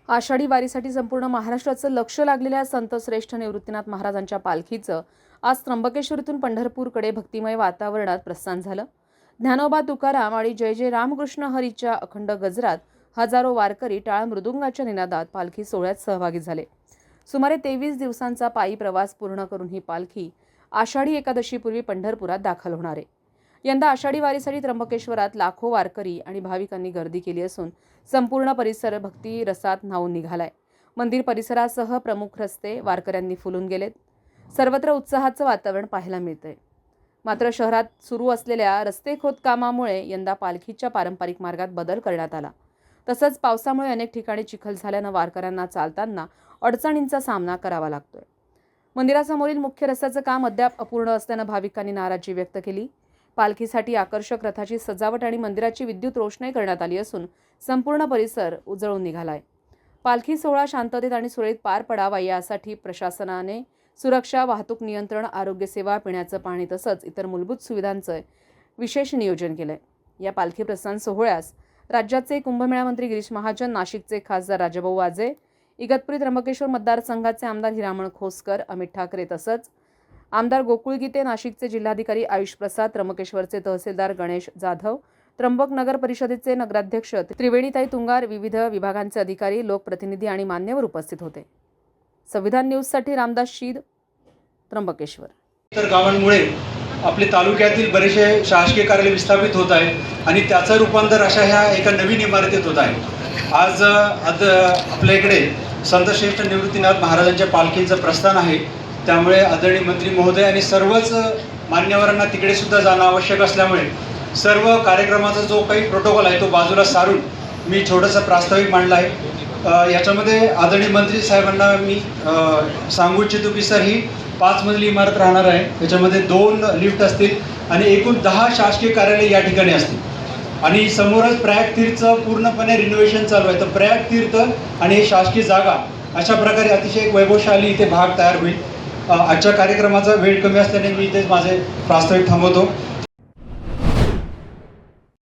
आषाढी वारीसाठी संपूर्ण महाराष्ट्राचं लक्ष लागलेल्या संतश्रेष्ठ निवृत्तीनाथ महाराजांच्या पालखीचं आज त्र्यंबकेश्वरतून पंढरपूरकडे भक्तिमय वातावरणात प्रस्थान झालं। ज्ञानोबा तुकाराम आणि जय जय रामकृष्ण हरीच्या अखंड गजरात हजारो वारकरी टाळ मृदुंगाच्या निनादात पालखी सोहळ्यात सहभागी झाले। सुमारे 23 दिवसांचा पायी प्रवास पूर्ण करून ही पालखी आषाढी एकादशीपूर्वी पंढरपुरात दाखल होणार आहे। यंदा आषाढी वारीसाठी त्र्यंबकेश्वरात लाखो वारकरी आणि भाविकांनी गर्दी केली असून संपूर्ण परिसर भक्ती रसात न्हाऊन निघालाय। मंदिर परिसरासह प्रमुख रस्ते वारकऱ्यांनी फुलून गेलेत। सर्वत्र उत्साहाचं वातावरण पाहायला मिळतंय। मात्र शहरात सुरू असलेल्या रस्ते खोदकामामुळे यंदा पालखीच्या पारंपरिक मार्गात बदल करण्यात आला। तसंच पावसामुळे अनेक ठिकाणी चिखल झाल्यानं वारकऱ्यांना चालताना अडचणींचा सामना करावा लागतोय। मंदिरासमोरील मुख्य रस्त्याचं काम अद्याप अपूर्ण असल्यानं भाविकांनी नाराजी व्यक्त केली। पालखीसाठी आकर्षक रथाची सजावट आणि मंदिराची विद्युत रोषणाई करण्यात आली असून संपूर्ण परिसर उजळून निघालाय। पालखी सोहळा शांततेत आणि सुरळीत पार पडावा यासाठी प्रशासनाने सुरक्षा, वाहतूक नियंत्रण, आरोग्य सेवा, पिण्याचं पाणी तसंच इतर मूलभूत सुविधांचं विशेष नियोजन केलंय। या पालखी प्रस्थान सोहळ्यास राज्याचे कुंभमेळा मंत्री गिरीश महाजन, नाशिकचे खासदार राजाभाऊ वाजे, इगतपुरी त्र्यंबकेश्वर मतदारसंघाचे आमदार हिरामण खोसकर, अमित ठाकरे तसंच आमदार गोकुळ गीते, नाशिकचे जिल्हाधिकारी आयुष प्रसाद, त्र्यंबकेश्वरचे तहसीलदार गणेश जाधव, त्र्यंबक नगर परिषदेचे नगराध्यक्ष त्रिवेणीताई तुंगार, विविध विभागांचे अधिकारी, लोकप्रतिनिधी आणि मान्यवर उपस्थित होते। संविधान न्यूजसाठी रामदास शीद, त्र्यंबकेश्वर। इतर गावांमुळे आपले तालुक्यातील बरेचसे शासकीय कार्यालय विस्थापित होत आहे आणि त्याचं रूपांतर अशा ह्या एका नवीन इमारतीत होत आहे। आज आपल्या इकडे संतश्रेष्ठ निवृत्तीनाथ महाराजांच्या पालखीचं प्रस्थान आहे। त्यामुळे आदरणीय मंत्री महोदय आणि सर्वच मान्यवरांना तिकडे सुद्धा जाणं आवश्यक असल्यामुळे सर्व कार्यक्रमाचा जो काही प्रोटोकॉल आहे तो बाजूला सारून मी छोटंसं प्रास्ताविक मांडलं आहे। याच्यामध्ये आदरणीय मंत्री साहेबांना मी सांगू इच्छितो की सर, ही 5 मजली इमारत राहणार आहे। त्याच्यामध्ये 2 लिफ्ट असतील आणि एकूण 10 शासकीय कार्यालय या ठिकाणी असतील आणि समोरच प्रयाग तीर्थचं पूर्णपणे रिनोव्हेशन चालू आहे। तर प्रयाग तीर्थ आणि हे शासकीय जागा अशा प्रकारे अतिशय एक वैभवशाली इथे भाग तयार होईल। आजच्या कार्यक्रमाचा वेळ कमी असल्याने मी इथेच माझे प्रास्ताविक थांबवतो।